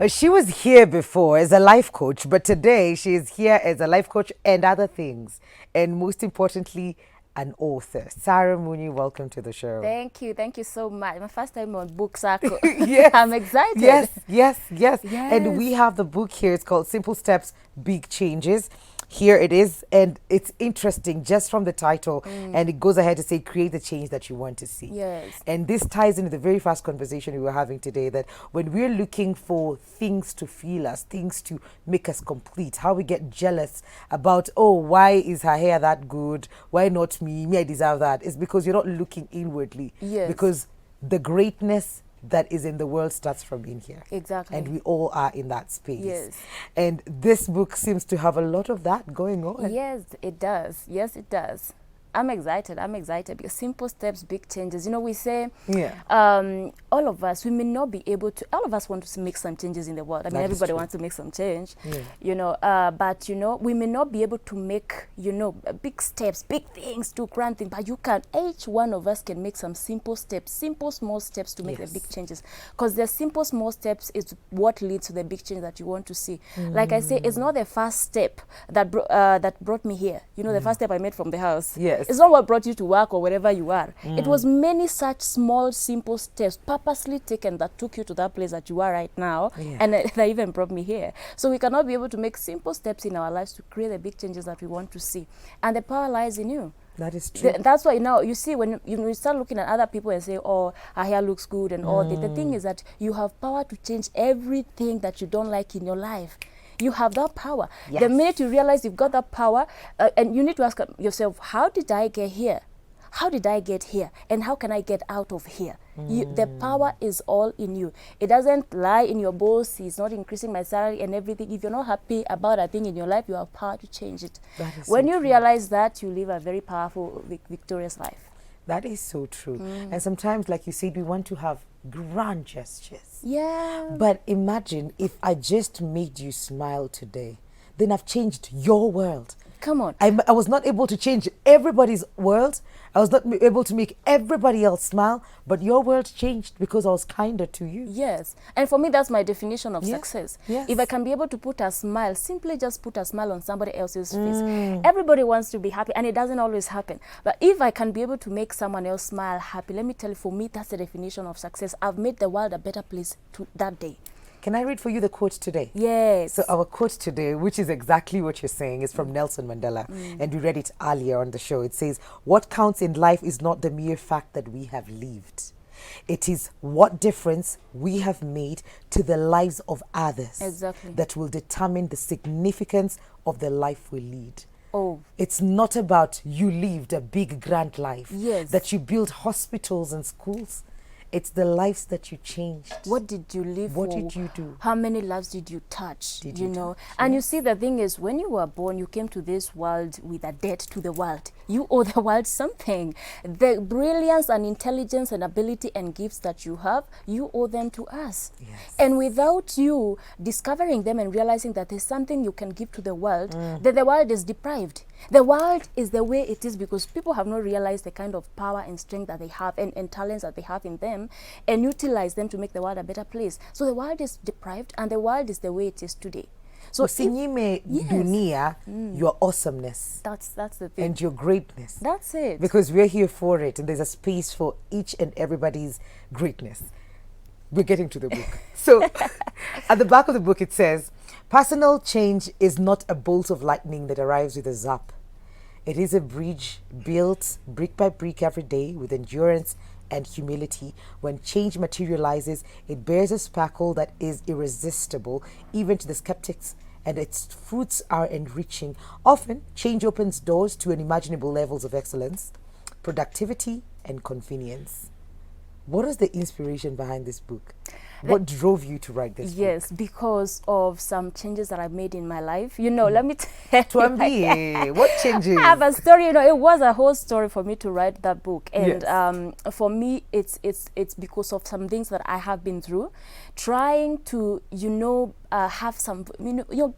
She was here before as a life coach, but today she is here as a life coach and other things. And most importantly, an author. Sarah Mooney, welcome to the show. Thank you so much. My first time on Book Circle. Yes, I'm excited. yes. And we Yes. have the book here. It's called Simple Steps, Big Changes. Here it is, and it's interesting just from the title, and it goes ahead to say, create the change that you want to see. Yes. And this ties into the very first conversation we were having today, that when we're looking for things to feel us, things to make us complete, how we get jealous about, oh, why is her hair that good? Why not me? Me, I deserve that. It's because you're not looking inwardly. Yes. Because the greatness that is in the world starts from in here. Exactly. And we all are in that space. Yes. And this book seems to have a lot of that going on. Yes, it does. Yes, it does. I'm excited. I'm excited because simple steps, big changes. You know, we say, Yeah. all of us, we may not be able to, all of us want to make some changes in the world. I mean, That is everybody true. wants to make some change, Yeah. you know, but, you know, we may not be able to make, you know, big steps, big things, do grand things, but you can, each one of us can make some simple steps, simple, small steps to make Yes. the big changes. Because the simple, small steps is what leads to the big change that you want to see. Like I say, it's not the first step that, that brought me here. You know, the first step I made from the house. Yes. It's not what brought you to work or wherever you are. It was many such small, simple steps purposely taken that took you to that place that you are right now, Yeah. and that even brought me here. So we cannot be able to make simple steps in our lives to create the big changes that we want to see. And the power lies in you. That is true. That's why now you see when you start looking at other people and say, oh, her hair looks good and all that. The thing is that you have power to change everything that you don't like in your life. You have that power. Yes. The minute you realize you've got that power, and you need to ask yourself, how did I get here? How did I get here? And how can I get out of here? The power is all in you. It doesn't lie in your boss. He's not increasing my salary and everything. If you're not happy about a thing in your life, you have power to change it. That is When so you true. realize that, you live a very powerful, victorious life. That is so true. And sometimes, like you said, we want to have grand gestures. Yeah. But imagine if I just made you smile today, then I've changed your world. Come on. I was not able to change everybody's world. I was not able to make everybody else smile, but your world changed because I was kinder to you. Yes. And for me, that's my definition of Yes, success. yes. If I can be able to put a smile, simply just put a smile on somebody else's face. Everybody wants to be happy, and it doesn't always happen. But if I can be able to make someone else smile happy, let me tell you, for me, that's the definition of success. I've made the world a better place that day. Can I read for you the quote today? Yes. So our quote today, which is exactly what you're saying, is from Nelson Mandela, and we read it earlier on the show. It says, "What counts in life is not the mere fact that we have lived. It is what difference we have made to the lives of others Exactly. that will determine the significance of the life we lead." Oh, It's not about you lived a big grand life, Yes. that you built hospitals and schools. It's the lives that you changed. what did you live What for? did you do? How many lives did you touch? Did you you know? touch? And you see, the thing is, when you were born, you came to this world with a debt to the world. You owe the world something. The brilliance and intelligence and ability and gifts that you have, you owe them to us. Yes. And without you discovering them and realizing that there's something you can give to the world, then the world is deprived. The world is the way it is because people have not realized the kind of power and strength that they have and talents that they have in them and utilize them to make the world a better place. So the world is deprived and the world is the way it is today. So Usinyime Yes. dunia your awesomeness that's the thing. and your greatness. That's it. Because we're here for it, and there's a space for each and everybody's greatness. We're getting to the book. So at the back of the book it says, "Personal change is not a bolt of lightning that arrives with a zap. It is a bridge built brick by brick every day with endurance and humility. When change materializes, it bears a sparkle that is irresistible, even to the skeptics, and its fruits are enriching. Often, change opens doors to unimaginable levels of excellence, productivity, and convenience." What is the inspiration behind this book? What drove you to write this book? Yes, because of some changes that I made in my life. You know, let me tell you. Tuambie, what changes? I have a story. You know, it was a whole story for me to write that book, and Yes. for me, it's because of some things that I have been through, trying to have some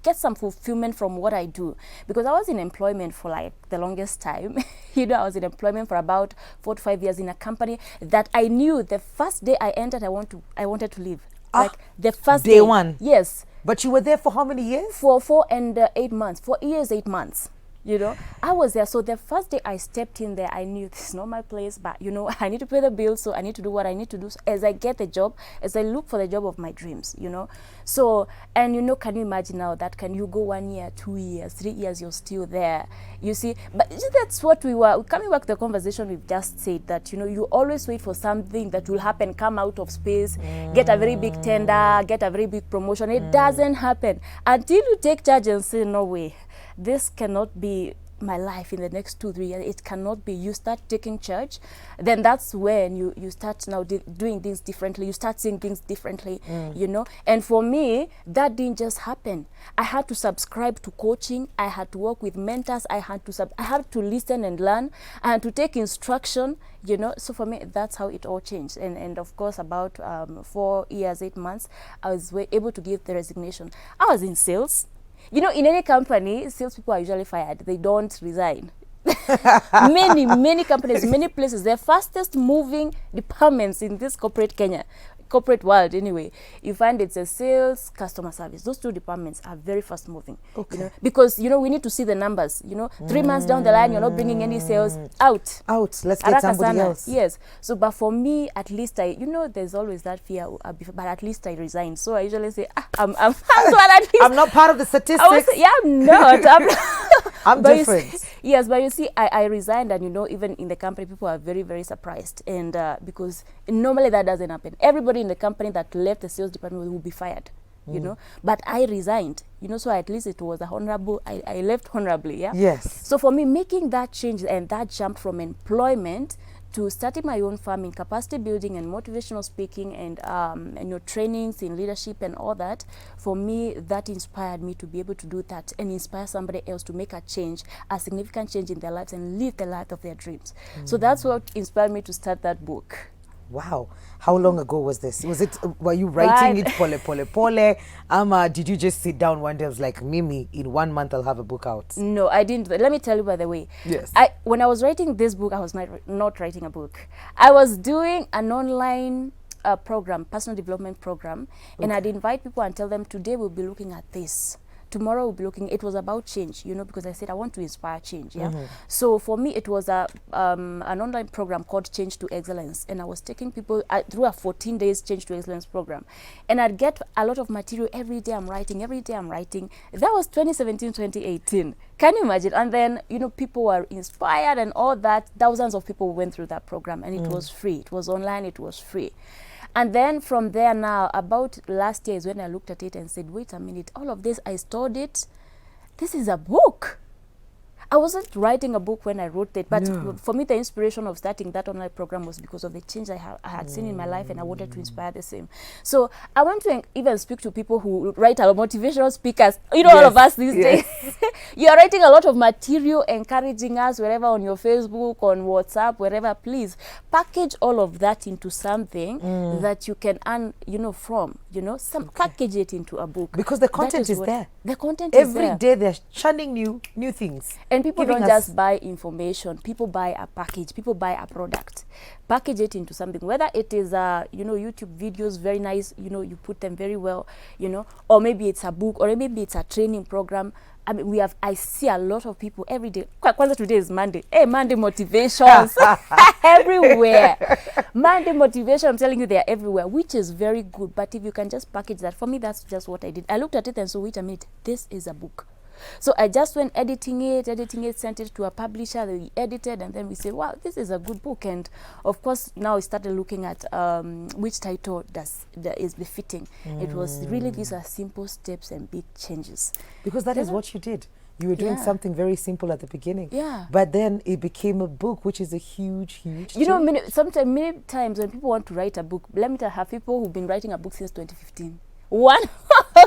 get some fulfillment from what I do, because I was in employment for like the longest time. I was in employment for about 4 to 5 years in a company that I knew the first day I entered, I wanted to leave. Like the first day one. Yes. But you were there for how many years? For 4 and 8 months. 4 years, 8 months. You know, I was there. So the first day I stepped in there, I knew this is not my place, but you know, I need to pay the bills, so I need to do what I need to do. So as I get the job, as I look for the job of my dreams, you know. So, and you know, can you imagine now that can you go 1 year, 2 years, 3 years, you're still there, you see? But that's what we were, coming back to the conversation we've just said, that, you know, you always wait for something that will happen, come out of space, get a very big tender, get a very big promotion. It doesn't happen until you take charge and say, no way. This cannot be my life in the next 2-3 years. It cannot be. You start taking charge, then that's when you start now doing things differently. You start seeing things differently, you know. And for me, that didn't just happen. I had to subscribe to coaching. I had to work with mentors. I had to listen and learn. I had to take instruction, you know. So for me, that's how it all changed. And of course, about 4 years, 8 months, I was able to give the resignation. I was in sales. You know, in any company, salespeople are usually fired. They don't resign. Many companies, many places, the fastest moving departments in this corporate Kenya, corporate world anyway, you find it's a sales, customer service. Those two departments are very fast moving. Okay. You know, because, you know, we need to see the numbers. You know, 3 months down the line, you're not bringing any sales out. Let's get somebody else. Yes. So, but for me, at least you know, there's always that fear, but at least I resigned. So I usually say, I'm glad at least. I'm not part of the statistics. I'm not. I'm different. Yes, but you see, I resigned, and you know, even in the company, people are very, very surprised, and because normally that doesn't happen. Everybody in the company that left the sales department will be fired, you know. But I resigned, you know, so at least it was honorable. I left honorably, yeah. Yes. So for me, making that change and that jump from employment to starting my own firm in capacity building and motivational speaking and your trainings in leadership and all that, for me, that inspired me to be able to do that and inspire somebody else to make a change, a significant change in their lives and live the life of their dreams. So that's what inspired me to start that book. Wow. How long ago was this? Were you writing it pole? Did you just sit down one day and was like, Mimi, in 1 month I'll have a book out? No, I didn't. Let me tell you, by the way. Yes. When I was writing this book, I was not writing a book. I was doing an online program, personal development program, and I'd invite people and tell them, today we'll be looking at this. Tomorrow we'll be looking, it was about change, you know, because I said I want to inspire change, yeah. So for me, it was an online program called Change to Excellence, and I was taking people through a 14 days Change to Excellence program, and I'd get a lot of material every day. I'm writing. That was 2017, 2018. Can you imagine? And then, you know, people were inspired and all that. Thousands of people went through that program, and it was free. It was online. It was free. And then from there now, about last year is when I looked at it and said, wait a minute, all of this, I stored it. This is a book. I wasn't writing a book when I wrote it, but for me, the inspiration of starting that online program was because of the change I had seen in my life, and I wanted to inspire the same. So I want to even speak to people who write a lot of motivational speakers. You know, all of us these days. You are writing a lot of material, encouraging us wherever, on your Facebook, on WhatsApp, wherever. Please package all of that into something that you can earn, you know, from, you know, package it into a book. Because the content is there. The content is there. Every day they're churning new things. And people don't just buy information. People buy a package. People buy a product. Package it into something. Whether it is, you know, YouTube videos, very nice, you know, you put them very well, you know, or maybe it's a book, or maybe it's a training program. I mean, I see a lot of people every day. Kwanza, today is Monday. Hey, Monday motivations everywhere. Monday motivation, I'm telling you, they are everywhere, which is very good. But if you can just package that, for me, that's just what I did. I looked at it and said, wait a minute, this is a book. So I just went editing it, sent it to a publisher, they edited, and then we said, wow, this is a good book. And of course, now we started looking at which title is befitting. It was really, these are simple steps and big changes. Because that is what you did. You were doing something very simple at the beginning. Yeah. But then it became a book, which is a huge change. You know, many times when people want to write a book, let me tell you, I have people who've been writing a book since 2015. One,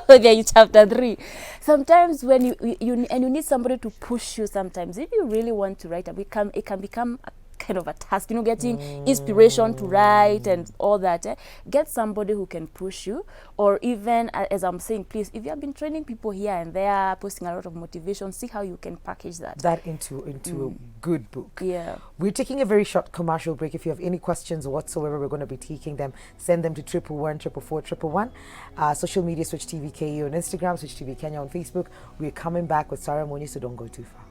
there chapter 3. Sometimes when you need somebody to push you. Sometimes if you really want to write a book, it can become kind of a task, you know, getting inspiration to write and all that. Get somebody who can push you, or even, as I'm saying, please, if you have been training people here and there, posting a lot of motivation, see how you can package that into a good book. Yeah. We're taking a very short commercial break. If you have any questions whatsoever, we're going to be taking them. Send them to 111 social media, Switch TV KE on Instagram, Switch TV Kenya on Facebook. We're coming back with Sarah Moni, so don't go too far.